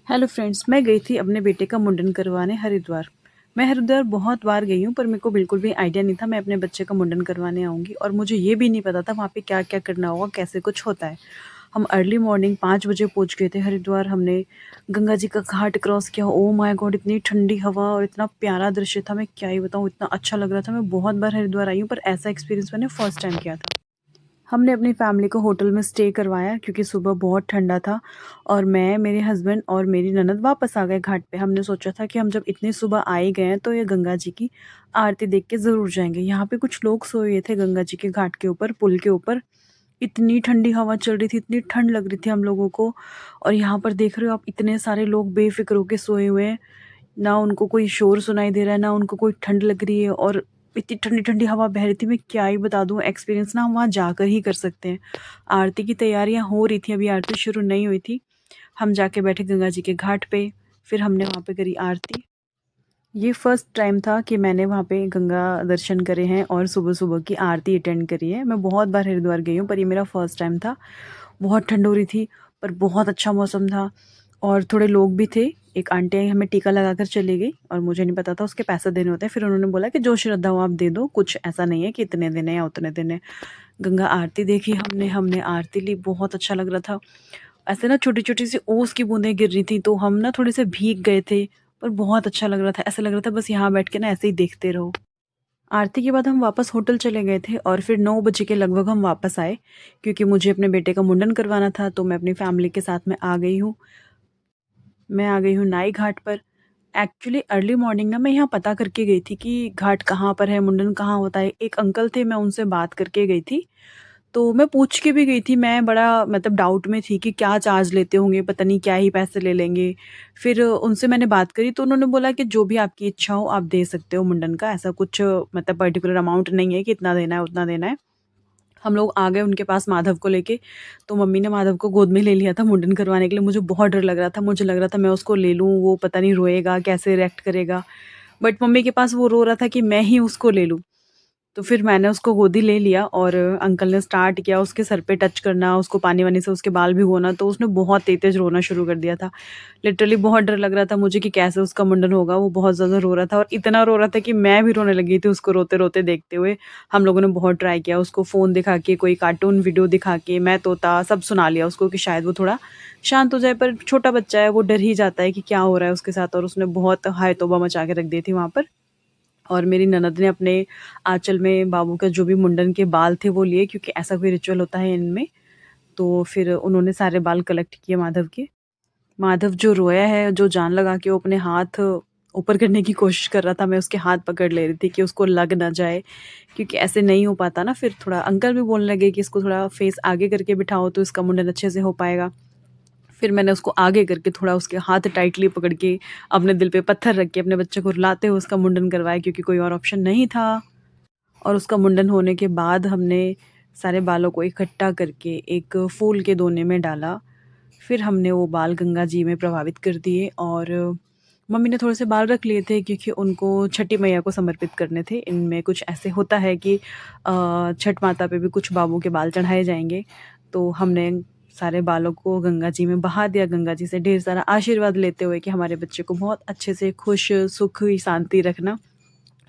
Hello friends, मैं गई थी अपने बेटे का मुंडन करवाने हरिद्वार। मैं हरिद्वार बहुत बार गई हूँ, पर मेरे को बिल्कुल भी आइडिया नहीं था मैं अपने बच्चे का मुंडन करवाने आऊँगी, और मुझे ये भी नहीं पता था वहाँ पे क्या-क्या करना होगा, कैसे कुछ होता है। हम अर्ली मॉर्निंग 5 बजे पहुँच गए थे हरिद्वार। हमने गंगा जी का घाट क्रॉस किया। Oh my God! इतनी ठंडी हवा और इतना प्यारा दृश्य था, मैं क्या ही बताऊँ, इतना अच्छा लग रहा था। मैं बहुत बार हरिद्वार आई हूँ, पर ऐसा एक्सपीरियंस मैंने फर्स्ट टाइम किया था। हमने अपनी फैमिली को होटल में स्टे करवाया क्योंकि सुबह बहुत ठंडा था, और मैं, मेरे हस्बैंड और मेरी ननद वापस आ गए घाट पे। हमने सोचा था कि हम जब इतनी सुबह आ ही गए हैं तो ये गंगा जी की आरती देख के ज़रूर जाएँगे। यहाँ पे कुछ लोग सोए हुए थे गंगा जी के घाट के ऊपर, पुल के ऊपर। इतनी ठंडी हवा चल रही थी, इतनी ठंड लग रही थी हम लोगों को, और यहाँ पर देख रहे हो आप, इतने सारे लोग बेफ़िक्र होके सोए हुए हैं। ना उनको कोई शोर सुनाई दे रहा है, ना उनको कोई ठंड लग रही है, और इतनी ठंडी-ठंडी हवा बह रही थी, मैं क्या ही बता दूँ। एक्सपीरियंस ना हम वहाँ जाकर ही कर सकते हैं। आरती की तैयारियाँ हो रही थी, अभी आरती शुरू नहीं हुई थी। हम जाके बैठे गंगा जी के घाट पे, फिर हमने वहाँ पे करी आरती। ये फर्स्ट टाइम था कि मैंने वहाँ पे गंगा दर्शन करे हैं और सुबह-सुबह की आरती अटेंड करी है। मैं बहुत बार हरिद्वार गई हूँ, पर ये मेरा फर्स्ट टाइम था। बहुत ठंड हो रही थी, पर बहुत अच्छा मौसम था, और थोड़े लोग भी थे। एक आंटी आई, हमें टीका लगाकर चली गई, और मुझे नहीं पता था उसके पैसे देने होते हैं। फिर उन्होंने बोला कि जो श्रद्धा हो आप दे दो, कुछ ऐसा नहीं है कि इतने देने या उतने देने। गंगा आरती देखी हमने, हमने आरती ली, बहुत अच्छा लग रहा था। ऐसे ना छोटी-छोटी सी ओस की बूँदें गिर रही थी, तो हम ना थोड़े से भीग गए थे, पर बहुत अच्छा लग रहा था। ऐसा लग रहा था बस यहाँ बैठ के ना ऐसे ही देखते रहो। आरती के बाद हम वापस होटल चले गए थे, और फिर 9 बजे के लगभग हम वापस आए, क्योंकि मुझे अपने बेटे का मुंडन करवाना था, तो मैं अपनी फैमिली के साथ में आ गई हूँ। मैं आ गई हूँ नाई घाट पर। एक्चुअली अर्ली मॉर्निंग ना मैं यहाँ पता करके गई थी कि घाट कहाँ पर है, मुंडन कहाँ होता है। एक अंकल थे, मैं उनसे बात करके गई थी। तो मैं पूछ के भी गई थी, मैं बड़ा मतलब डाउट में थी कि क्या चार्ज लेते होंगे, पता नहीं क्या ही पैसे ले लेंगे। फिर उनसे मैंने बात करी, तो उन्होंने बोला कि जो भी आपकी इच्छा हो आप दे सकते हो मुंडन का, ऐसा कुछ मतलब पर्टिकुलर अमाउंट नहीं है कि इतना देना है, उतना देना है। हम लोग आ गए उनके पास माधव को लेके, तो मम्मी ने माधव को गोद में ले लिया था मुंडन करवाने के लिए। मुझे बहुत डर लग रहा था, मुझे लग रहा था मैं उसको ले लूँ, वो पता नहीं रोएगा, कैसे रिएक्ट करेगा। बट मम्मी के पास वो रो रहा था कि मैं ही उसको ले लूँ। तो फिर मैंने उसको गोदी ले लिया, और अंकल ने स्टार्ट किया उसके सर पे टच करना, उसको पानी-वानी से उसके बाल भिगोना, तो उसने बहुत तेज़-तेज़ रोना शुरू कर दिया था। लिटरली बहुत डर लग रहा था मुझे कि कैसे उसका मुंडन होगा, वो बहुत ज़्यादा रो रहा था, और इतना रो रहा था कि मैं भी रोने लगी थी उसको रोते-रोते देखते हुए। हम लोगों ने बहुत ट्राई किया, उसको फ़ोन दिखा के, कोई कार्टून वीडियो दिखा के, मैं तोता सब सुना लिया उसको कि शायद वो थोड़ा शांत हो जाए, पर छोटा बच्चा है, वो डर ही जाता है कि क्या हो रहा है उसके साथ, और उसने बहुत हाय तौबा मचा के रख दी थी वहाँ पर। और मेरी ननद ने अपने आँचल में बाबू का जो भी मुंडन के बाल थे वो लिए, क्योंकि ऐसा कोई रिचुअल होता है इनमें। तो फिर उन्होंने सारे बाल कलेक्ट किए माधव के। माधव जो रोया है, जो जान लगा के वो अपने हाथ ऊपर करने की कोशिश कर रहा था, मैं उसके हाथ पकड़ ले रही थी कि उसको लग ना जाए, क्योंकि ऐसे नहीं हो पाता ना। फिर थोड़ा अंकल भी बोलने लगे कि इसको थोड़ा फेस आगे करके बिठाओ तो इसका मुंडन अच्छे से हो पाएगा। फिर मैंने उसको आगे करके थोड़ा उसके हाथ टाइटली पकड़ के अपने दिल पे पत्थर रख के अपने बच्चे को रुलाते हुए उसका मुंडन करवाया, क्योंकि कोई और ऑप्शन नहीं था। और उसका मुंडन होने के बाद हमने सारे बालों को इकट्ठा करके एक फूल के दोने में डाला। फिर हमने वो बाल गंगा जी में प्रवाहित कर दिए, और मम्मी ने थोड़े से बाल रख लिए थे क्योंकि उनको छठी मैया को समर्पित करने थे। इनमें कुछ ऐसे होता है कि छठ माता पे भी कुछ बाबू के बाल चढ़ाए जाएँगे। तो हमने सारे बालों को गंगा जी में बहा दिया, गंगा जी से ढेर सारा आशीर्वाद लेते हुए कि हमारे बच्चे को बहुत अच्छे से खुश, सुख, शांति रखना।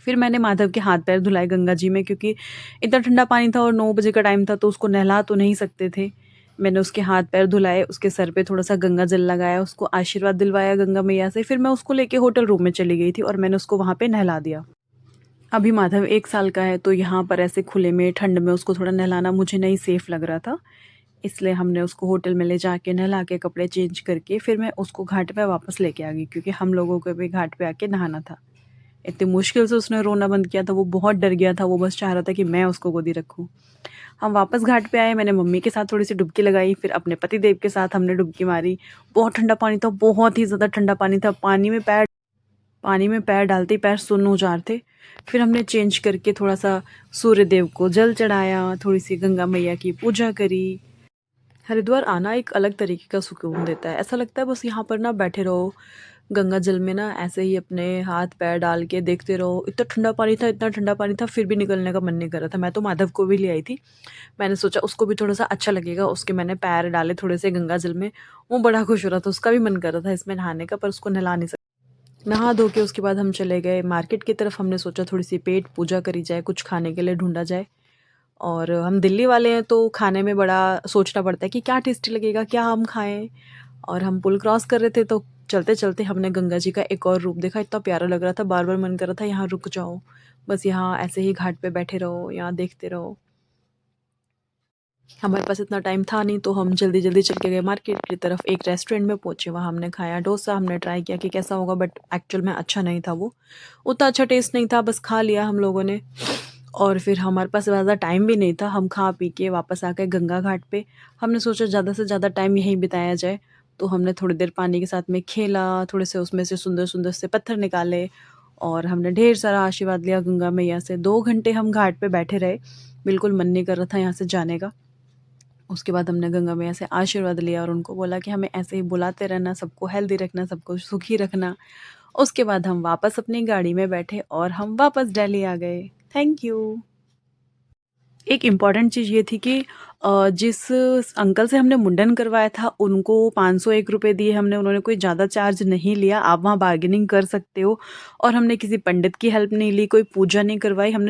फिर मैंने माधव के हाथ-पैर धुलाए गंगा जी में, क्योंकि इतना ठंडा पानी था और 9 बजे का टाइम था, तो उसको नहला तो नहीं सकते थे। मैंने उसके हाथ-पैर धुलाए, उसके सर पे थोड़ा-सा गंगा जल लगाया, उसको आशीर्वाद दिलवाया गंगा मैया से। फिर मैं उसको लेके होटल रूम में चली गई थी, और मैंने उसको वहाँ पे नहला दिया। अभी माधव 1 साल का है, तो यहाँ पर ऐसे खुले में ठंड में उसको थोड़ा नहलाना मुझे नहीं सेफ लग रहा था। इसलिए हमने उसको होटल में ले जाके नहला के कपड़े चेंज करके फिर मैं उसको घाट पे वापस लेके आ गई, क्योंकि हम लोगों को भी घाट पे आके नहाना था। इतनी मुश्किल से उसने रोना बंद किया था, वो बहुत डर गया था, वो बस चाह रहा था कि मैं उसको गोदी रखूँ। हम वापस घाट पे आए, मैंने मम्मी के साथ थोड़ी-सी डुबकी लगाई, फिर अपने पतिदेव के साथ हमने डुबकी मारी। बहुत ठंडा पानी था, बहुत ही ज़्यादा ठंडा पानी था। पानी में पैर डालते ही पैर सुन्न हो जा रहे थे। फिर हमने चेंज करके थोड़ा-सा सूर्य देव को जल चढ़ाया, थोड़ी-सी गंगा मैया की पूजा करी। हरिद्वार आना एक अलग तरीके का सुकून देता है। ऐसा लगता है बस यहाँ पर ना बैठे रहो, गंगा जल में ना ऐसे ही अपने हाथ पैर डाल के देखते रहो। इतना ठंडा पानी था, इतना ठंडा पानी था, फिर भी निकलने का मन नहीं कर रहा था। मैं तो माधव को भी ले आई थी। मैंने सोचा उसको भी थोड़ा-सा अच्छा लगेगा, उसके मैंने पैर डाले थोड़े से गंगा जल में, वो बड़ा खुश हो रहा था, उसका भी मन कर रहा था इसमें नहाने का, पर उसको नहला नहीं नहा धो के उसके बाद हम चले गए मार्केट की तरफ। हमने सोचा थोड़ी-सी पेट पूजा करी जाए, कुछ खाने के लिए ढूँढा जाए। और हम दिल्ली वाले हैं तो खाने में बड़ा सोचना पड़ता है कि क्या टेस्टी लगेगा, क्या हम खाएँ? और हम पुल क्रॉस कर रहे थे तो चलते-चलते हमने गंगा जी का एक और रूप देखा, इतना प्यारा लग रहा था, बार-बार मन कर रहा था यहाँ रुक जाओ। बस यहाँ ऐसे ही घाट पे बैठे रहो, यहाँ देखते रहो। हमारे पास इतना टाइम था नहीं तो हम जल्दी-जल्दी चल के गए मार्केट की तरफ। एक रेस्टोरेंट में पहुँचे, वहाँ हमने खाया डोसा, हमने ट्राई किया कि कैसा होगा, बट एक्चुअल में अच्छा नहीं था वो। उतना अच्छा टेस्ट नहीं था, बस खा लिया हम लोगों ने। और फिर हमारे पास ज़्यादा टाइम भी नहीं था, हम खा पी के वापस आ गए गंगा घाट पे। हमने सोचा ज़्यादा से ज़्यादा टाइम यहीं बिताया जाए, तो हमने थोड़ी देर पानी के साथ में खेला, थोड़े से उसमें से सुंदर-सुंदर से पत्थर निकाले और हमने ढेर सारा आशीर्वाद लिया गंगा मैया से। 2 घंटे हम घाट पे बैठे रहे, बिल्कुल मन नहीं कर रहा था यहाँ से जाने का। उसके बाद हमने गंगा मैया से आशीर्वाद लिया और उनको बोला कि हमें ऐसे ही बुलाते रहना, सबको हेल्दी रखना, सबको सुखी रखना। उसके बाद हम वापस अपनी गाड़ी में बैठे और हम वापस दिल्ली आ गए। Thank you. एक इम्पॉर्टेंट चीज़ ये थी कि जिस अंकल से हमने मुंडन करवाया था उनको 501 रुपए दिए हमने, उन्होंने कोई ज़्यादा चार्ज नहीं लिया। आप वहाँ बार्गेनिंग कर सकते हो और हमने किसी पंडित की हेल्प नहीं ली, कोई पूजा नहीं करवाई, हमने